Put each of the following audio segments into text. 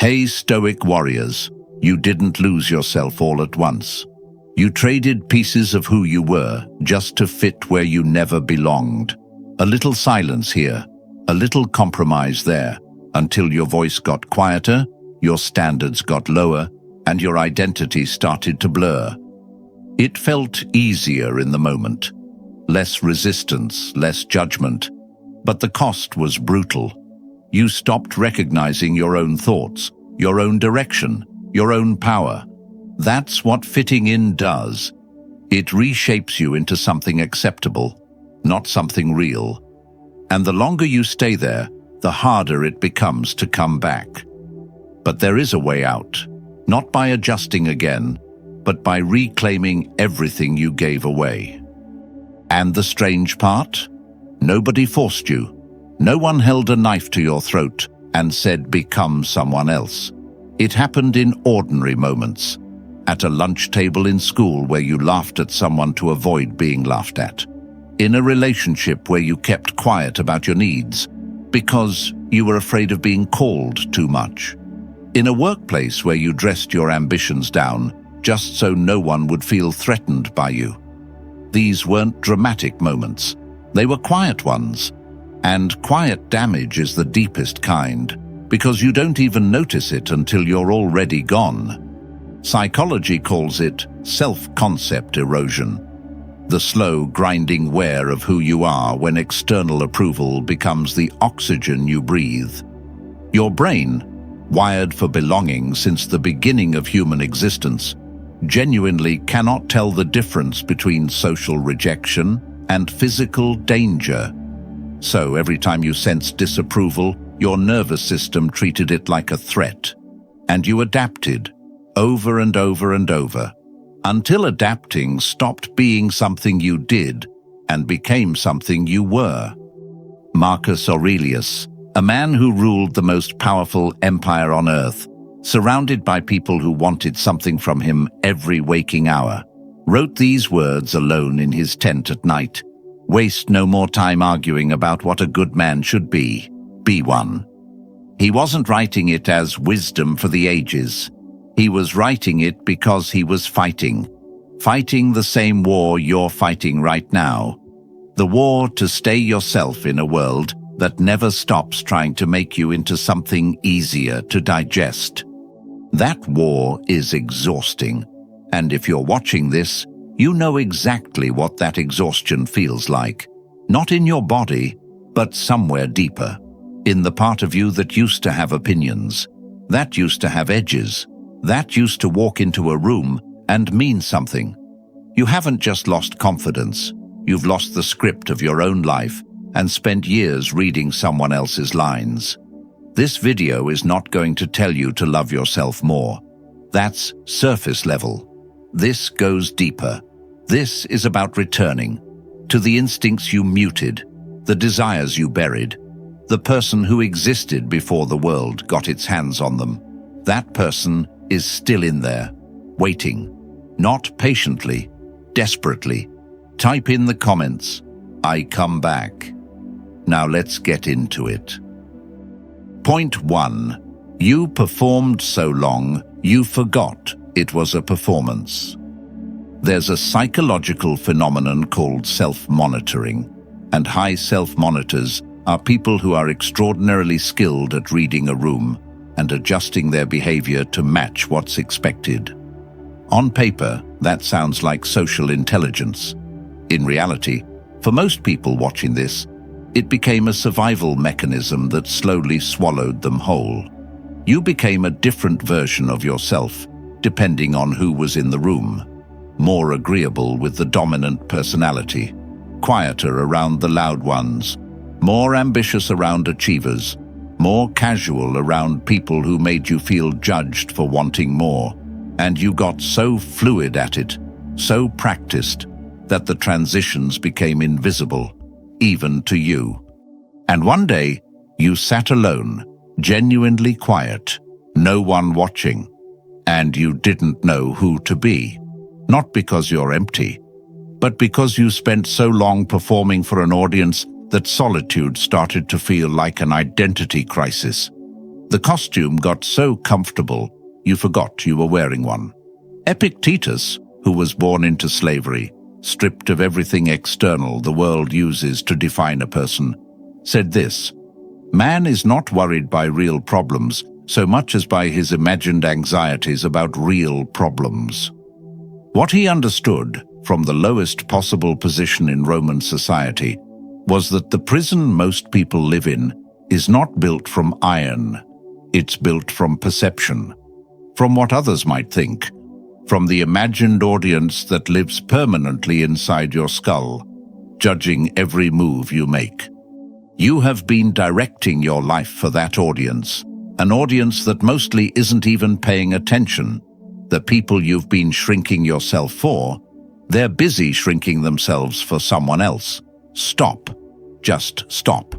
Hey, Stoic warriors, you didn't lose yourself all at once. You traded pieces of who you were just to fit where you never belonged. A little silence here, a little compromise there, until your voice got quieter, your standards got lower, and your identity started to blur. It felt easier in the moment. Less resistance, less judgment. But the cost was brutal. You stopped recognizing your own thoughts, your own direction, your own power. That's what fitting in does. It reshapes you into something acceptable, not something real. And the longer you stay there, the harder it becomes to come back. But there is a way out, not by adjusting again, but by reclaiming everything you gave away. And the strange part? Nobody forced you. No one held a knife to your throat and said, become someone else. It happened in ordinary moments. At a lunch table in school where you laughed at someone to avoid being laughed at. In a relationship where you kept quiet about your needs because you were afraid of being called too much. In a workplace where you dressed your ambitions down just so no one would feel threatened by you. These weren't dramatic moments. They were quiet ones. And quiet damage is the deepest kind, because you don't even notice it until you're already gone. Psychology calls it self-concept erosion, the slow, grinding wear of who you are when external approval becomes the oxygen you breathe. Your brain, wired for belonging since the beginning of human existence, genuinely cannot tell the difference between social rejection and physical danger. So every time you sensed disapproval, your nervous system treated it like a threat. And you adapted, over and over and over, until adapting stopped being something you did and became something you were. Marcus Aurelius, a man who ruled the most powerful empire on earth, surrounded by people who wanted something from him every waking hour, wrote these words alone in his tent at night. Waste no more time arguing about what a good man should be. Be one. He wasn't writing it as wisdom for the ages. He was writing it because he was fighting. Fighting the same war you're fighting right now. The war to stay yourself in a world that never stops trying to make you into something easier to digest. That war is exhausting. And if you're watching this, you know exactly what that exhaustion feels like. Not in your body, but somewhere deeper. In the part of you that used to have opinions, that used to have edges, that used to walk into a room and mean something. You haven't just lost confidence, you've lost the script of your own life and spent years reading someone else's lines. This video is not going to tell you to love yourself more. That's surface level. This goes deeper. This is about returning to the instincts you muted, the desires you buried, the person who existed before the world got its hands on them. That person is still in there, waiting, not patiently, desperately. Type in the comments, I come back. Now let's get into it. Point 1. You performed so long, you forgot it was a performance. There's a psychological phenomenon called self-monitoring, and high self-monitors are people who are extraordinarily skilled at reading a room and adjusting their behavior to match what's expected. On paper, that sounds like social intelligence. In reality, for most people watching this, it became a survival mechanism that slowly swallowed them whole. You became a different version of yourself, depending on who was in the room. More agreeable with the dominant personality, quieter around the loud ones, more ambitious around achievers, more casual around people who made you feel judged for wanting more. And you got so fluid at it, so practiced, that the transitions became invisible, even to you. And one day, you sat alone, genuinely quiet, no one watching, and you didn't know who to be. Not because you're empty, but because you spent so long performing for an audience that solitude started to feel like an identity crisis. The costume got so comfortable, you forgot you were wearing one. Epictetus, who was born into slavery, stripped of everything external the world uses to define a person, said this: "Man is not worried by real problems so much as by his imagined anxieties about real problems." What he understood, from the lowest possible position in Roman society, was that the prison most people live in is not built from iron. It's built from perception, from what others might think, from the imagined audience that lives permanently inside your skull, judging every move you make. You have been directing your life for that audience, an audience that mostly isn't even paying attention. The people you've been shrinking yourself for, they're busy shrinking themselves for someone else. Stop. Just stop.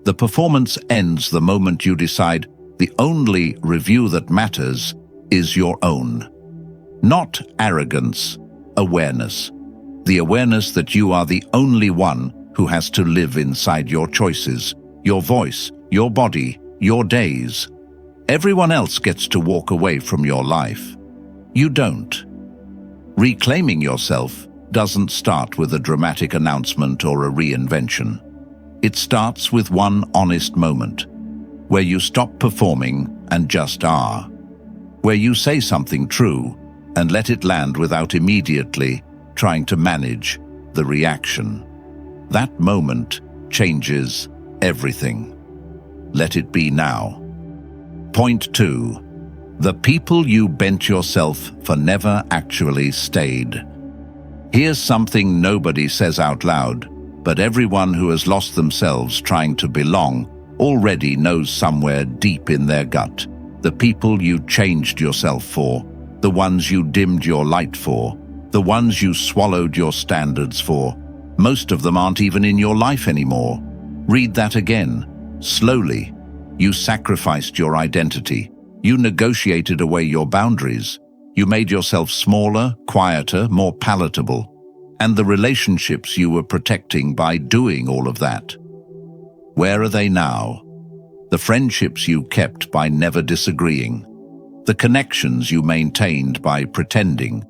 The performance ends the moment you decide the only review that matters is your own. Not arrogance, awareness. The awareness that you are the only one who has to live inside your choices, your voice, your body, your days. Everyone else gets to walk away from your life. You don't. Reclaiming yourself doesn't start with a dramatic announcement or a reinvention. It starts with one honest moment, where you stop performing and just are, where you say something true and let it land without immediately trying to manage the reaction. That moment changes everything. Let it be now. Point 2. The people you bent yourself for never actually stayed. Here's something nobody says out loud, but everyone who has lost themselves trying to belong already knows somewhere deep in their gut. The people you changed yourself for, the ones you dimmed your light for, the ones you swallowed your standards for, most of them aren't even in your life anymore. Read that again. Slowly. You sacrificed your identity. You negotiated away your boundaries. You made yourself smaller, quieter, more palatable. And the relationships you were protecting by doing all of that. Where are they now? The friendships you kept by never disagreeing. The connections you maintained by pretending.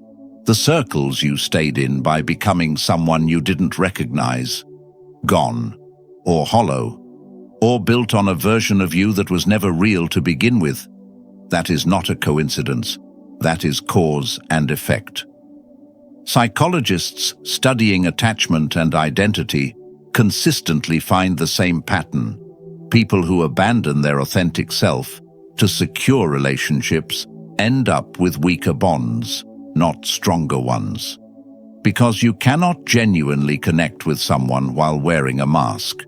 The circles you stayed in by becoming someone you didn't recognize. Gone. Or hollow. Or built on a version of you that was never real to begin with. That is not a coincidence. That is cause and effect. Psychologists studying attachment and identity consistently find the same pattern. People who abandon their authentic self to secure relationships end up with weaker bonds, not stronger ones. Because you cannot genuinely connect with someone while wearing a mask.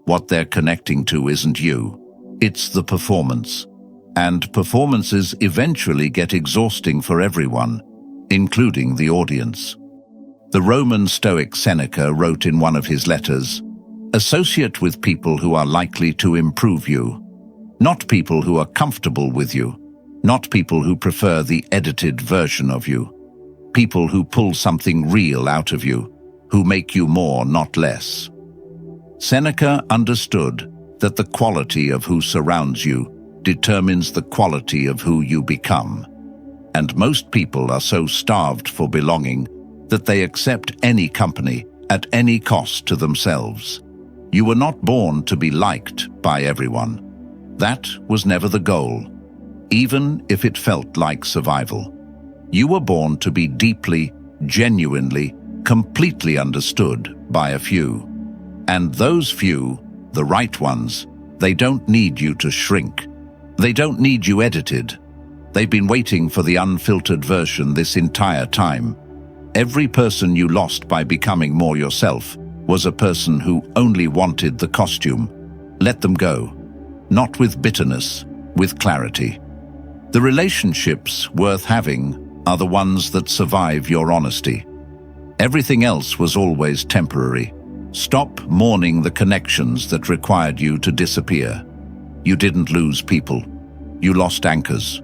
What they're connecting to isn't you. It's the performance. And performances eventually get exhausting for everyone, including the audience. The Roman Stoic Seneca wrote in one of his letters, "Associate with people who are likely to improve you, not people who are comfortable with you, not people who prefer the edited version of you, people who pull something real out of you, who make you more, not less." Seneca understood that the quality of who surrounds you determines the quality of who you become. And most people are so starved for belonging that they accept any company at any cost to themselves. You were not born to be liked by everyone. That was never the goal, even if it felt like survival. You were born to be deeply, genuinely, completely understood by a few. And those few, the right ones, they don't need you to shrink. They don't need you edited. They've been waiting for the unfiltered version this entire time. Every person you lost by becoming more yourself was a person who only wanted the costume. Let them go. Not with bitterness, with clarity. The relationships worth having are the ones that survive your honesty. Everything else was always temporary. Stop mourning the connections that required you to disappear. You didn't lose people. You lost anchors.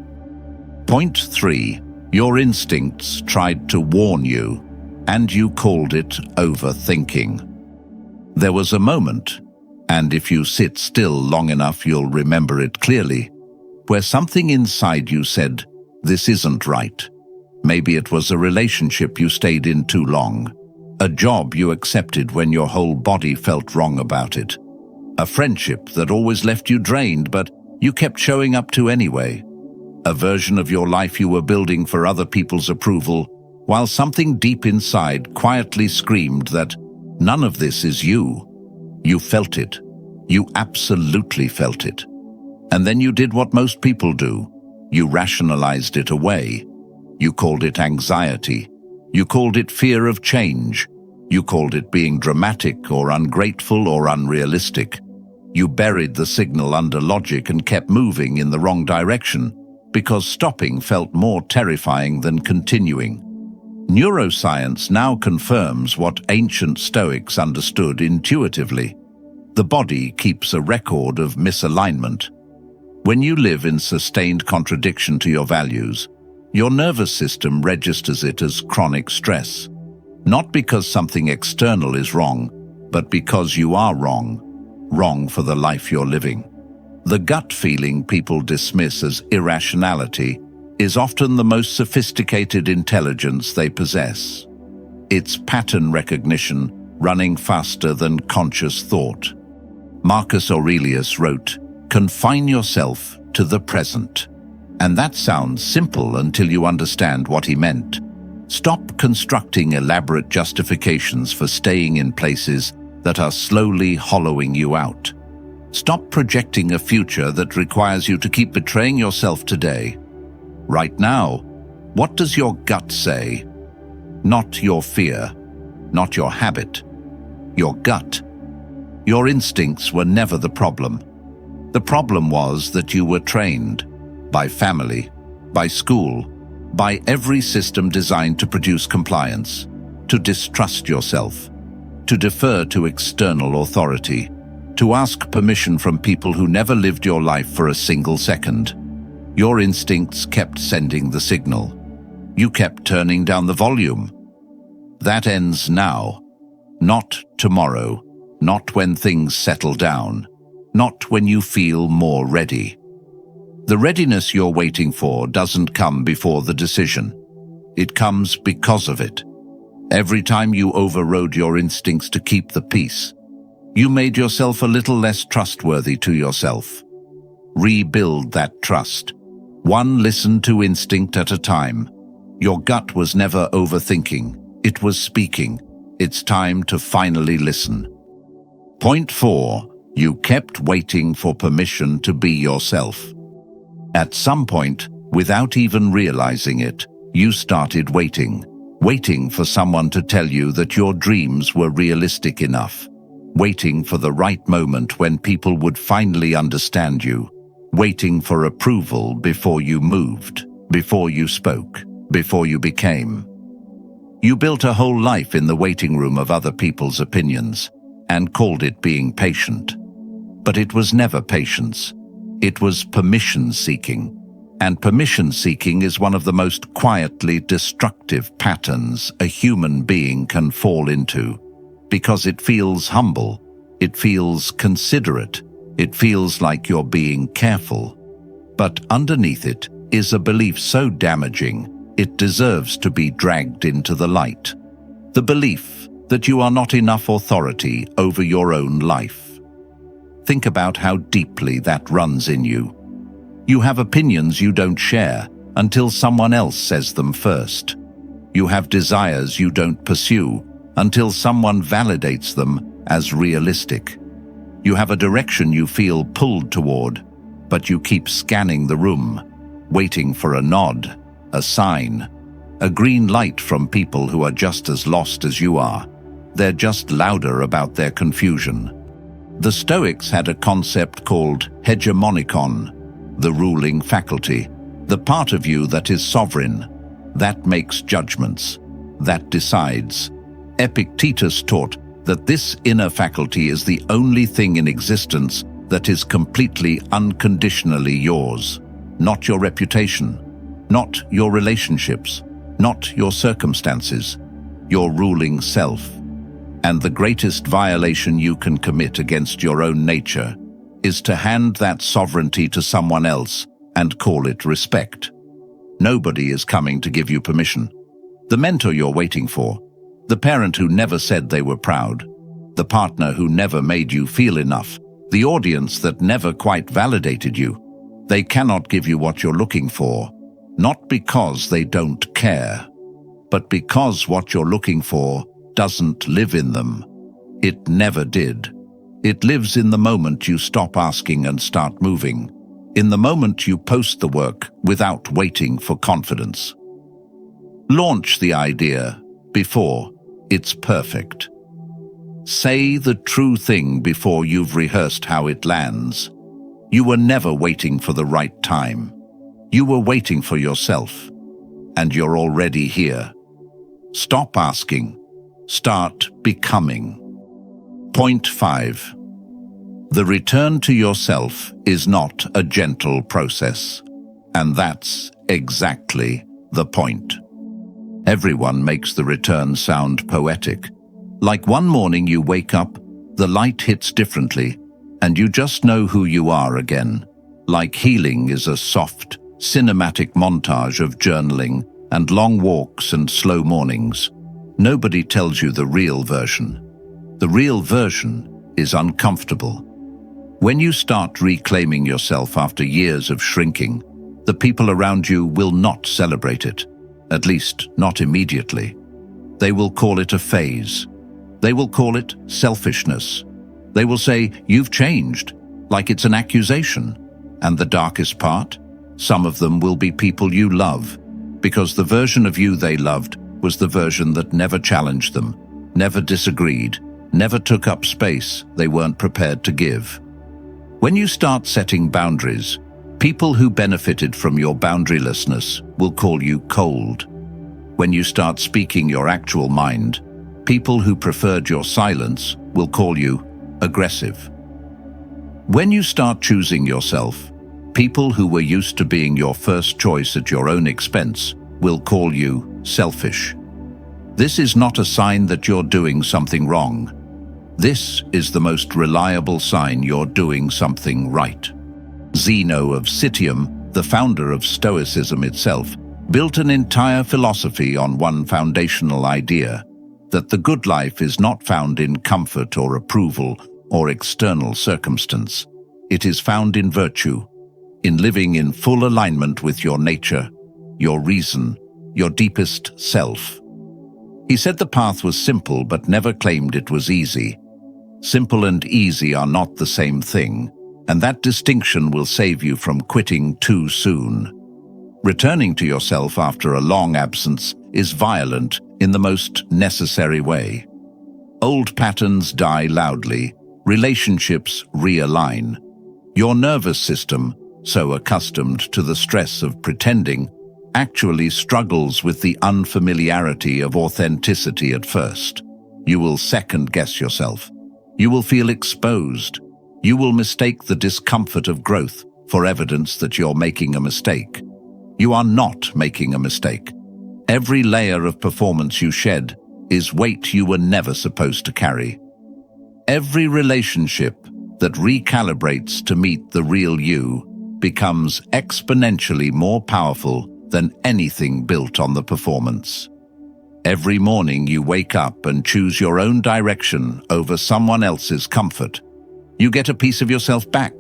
Point 3. Your instincts tried to warn you, and you called it overthinking. There was a moment, and if you sit still long enough you'll remember it clearly, where something inside you said, "This isn't right." Maybe it was a relationship you stayed in too long, a job you accepted when your whole body felt wrong about it, a friendship that always left you drained but you kept showing up to anyway, a version of your life you were building for other people's approval, while something deep inside quietly screamed that none of this is you. You felt it. You absolutely felt it. And then you did what most people do. You rationalized it away. You called it anxiety. You called it fear of change. You called it being dramatic or ungrateful or unrealistic. You buried the signal under logic and kept moving in the wrong direction because stopping felt more terrifying than continuing. Neuroscience now confirms what ancient Stoics understood intuitively. The body keeps a record of misalignment. When you live in sustained contradiction to your values, your nervous system registers it as chronic stress. Not because something external is wrong, but because you are wrong. Wrong for the life you're living. The gut feeling people dismiss as irrationality is often the most sophisticated intelligence they possess. It's pattern recognition running faster than conscious thought. Marcus Aurelius wrote, "Confine yourself to the present." And that sounds simple until you understand what he meant. Stop constructing elaborate justifications for staying in places that are slowly hollowing you out. Stop projecting a future that requires you to keep betraying yourself today. Right now, what does your gut say? Not your fear, not your habit, your gut. Your instincts were never the problem. The problem was that you were trained by family, by school, by every system designed to produce compliance, to distrust yourself, to defer to external authority, to ask permission from people who never lived your life for a single second. Your instincts kept sending the signal. You kept turning down the volume. That ends now, not tomorrow, not when things settle down, not when you feel more ready. The readiness you're waiting for doesn't come before the decision. It comes because of it. Every time you overrode your instincts to keep the peace, you made yourself a little less trustworthy to yourself. Rebuild that trust. One listen to instinct at a time. Your gut was never overthinking. It was speaking. It's time to finally listen. Point 4. You kept waiting for permission to be yourself. At some point, without even realizing it, you started waiting for someone to tell you that your dreams were realistic enough, waiting for the right moment when people would finally understand you, waiting for approval before you moved, before you spoke, before you became. You built a whole life in the waiting room of other people's opinions and called it being patient. But it was never patience. It was permission-seeking. And permission-seeking is one of the most quietly destructive patterns a human being can fall into, because it feels humble, it feels considerate, it feels like you're being careful. But underneath it is a belief so damaging, it deserves to be dragged into the light. The belief that you are not enough authority over your own life. Think about how deeply that runs in you. You have opinions you don't share until someone else says them first. You have desires you don't pursue until someone validates them as realistic. You have a direction you feel pulled toward, but you keep scanning the room, waiting for a nod, a sign, a green light from people who are just as lost as you are. They're just louder about their confusion. The Stoics had a concept called hegemonikon, the ruling faculty, the part of you that is sovereign, that makes judgments, that decides. Epictetus taught that this inner faculty is the only thing in existence that is completely unconditionally yours, not your reputation, not your relationships, not your circumstances, your ruling self. And the greatest violation you can commit against your own nature is to hand that sovereignty to someone else and call it respect. Nobody is coming to give you permission. The mentor you're waiting for, the parent who never said they were proud, the partner who never made you feel enough, the audience that never quite validated you, they cannot give you what you're looking for, not because they don't care, but because what you're looking for doesn't live in them. It never did. It lives in the moment you stop asking and start moving, in the moment you post the work without waiting for confidence. Launch the idea before it's perfect. Say the true thing before you've rehearsed how it lands. You were never waiting for the right time. You were waiting for yourself, and you're already here. Stop asking. Start becoming. Point 5. The return to yourself is not a gentle process, and that's exactly the point. Everyone makes the return sound poetic. Like one morning you wake up, the light hits differently, and you just know who you are again. Like healing is a soft, cinematic montage of journaling and long walks and slow mornings. Nobody tells you the real version. The real version is uncomfortable. When you start reclaiming yourself after years of shrinking, the people around you will not celebrate it, at least not immediately. They will call it a phase. They will call it selfishness. They will say, "You've changed," like it's an accusation. And the darkest part? Some of them will be people you love, because the version of you they loved was the version that never challenged them, never disagreed, never took up space they weren't prepared to give. When you start setting boundaries, people who benefited from your boundarylessness will call you cold. When you start speaking your actual mind, people who preferred your silence will call you aggressive. When you start choosing yourself, people who were used to being your first choice at your own expense will call you selfish. This is not a sign that you're doing something wrong. This is the most reliable sign you're doing something right. Zeno of Citium, the founder of Stoicism itself, built an entire philosophy on one foundational idea: that the good life is not found in comfort or approval or external circumstance. It is found in virtue, in living in full alignment with your nature, your reason, your deepest self. He said the path was simple but never claimed it was easy. Simple and easy are not the same thing, and that distinction will save you from quitting too soon. Returning to yourself after a long absence is violent in the most necessary way. Old patterns die loudly, relationships realign. Your nervous system, so accustomed to the stress of pretending, actually struggles with the unfamiliarity of authenticity at first. You will second-guess yourself. You will feel exposed. You will mistake the discomfort of growth for evidence that you're making a mistake. You are not making a mistake. Every layer of performance you shed is weight you were never supposed to carry. Every relationship that recalibrates to meet the real you becomes exponentially more powerful than anything built on the performance. Every morning you wake up and choose your own direction over someone else's comfort. You get a piece of yourself back.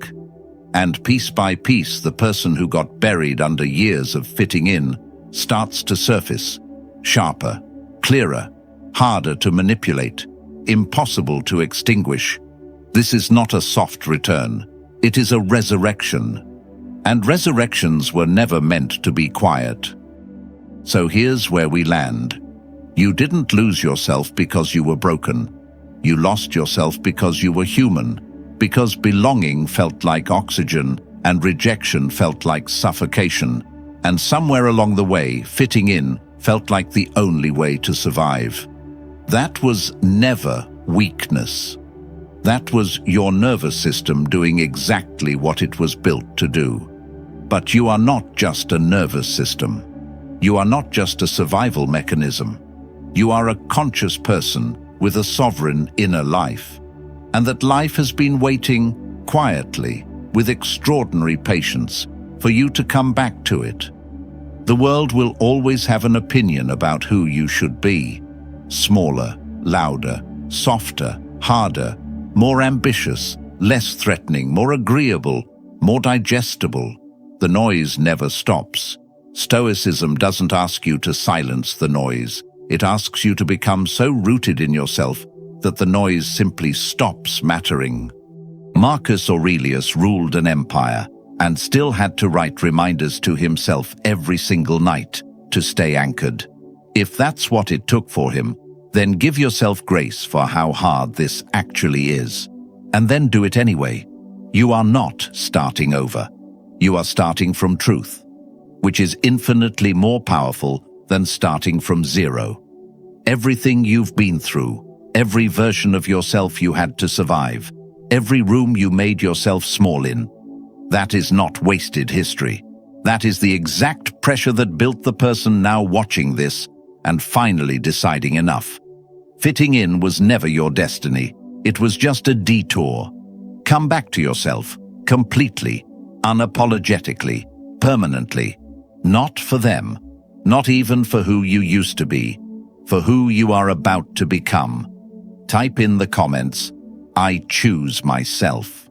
And piece by piece, the person who got buried under years of fitting in starts to surface, sharper, clearer, harder to manipulate, impossible to extinguish. This is not a soft return. It is a resurrection. And resurrections were never meant to be quiet. So here's where we land. You didn't lose yourself because you were broken. You lost yourself because you were human, because belonging felt like oxygen and rejection felt like suffocation, and somewhere along the way, fitting in felt like the only way to survive. That was never weakness. That was your nervous system doing exactly what it was built to do. But you are not just a nervous system. You are not just a survival mechanism. You are a conscious person with a sovereign inner life, and that life has been waiting quietly, with extraordinary patience, for you to come back to it. The world will always have an opinion about who you should be. Smaller, louder, softer, harder, more ambitious, less threatening, more agreeable, more digestible. The noise never stops. Stoicism doesn't ask you to silence the noise. It asks you to become so rooted in yourself that the noise simply stops mattering. Marcus Aurelius ruled an empire and still had to write reminders to himself every single night to stay anchored. If that's what it took for him, then give yourself grace for how hard this actually is. And then do it anyway. You are not starting over. You are starting from truth, which is infinitely more powerful than starting from zero. Everything you've been through, every version of yourself you had to survive, every room you made yourself small in, that is not wasted history. That is the exact pressure that built the person now watching this and finally deciding enough. Fitting in was never your destiny. It was just a detour. Come back to yourself, completely, unapologetically, permanently. Not for them, not even for who you used to be, for who you are about to become. Type in the comments, "I choose myself."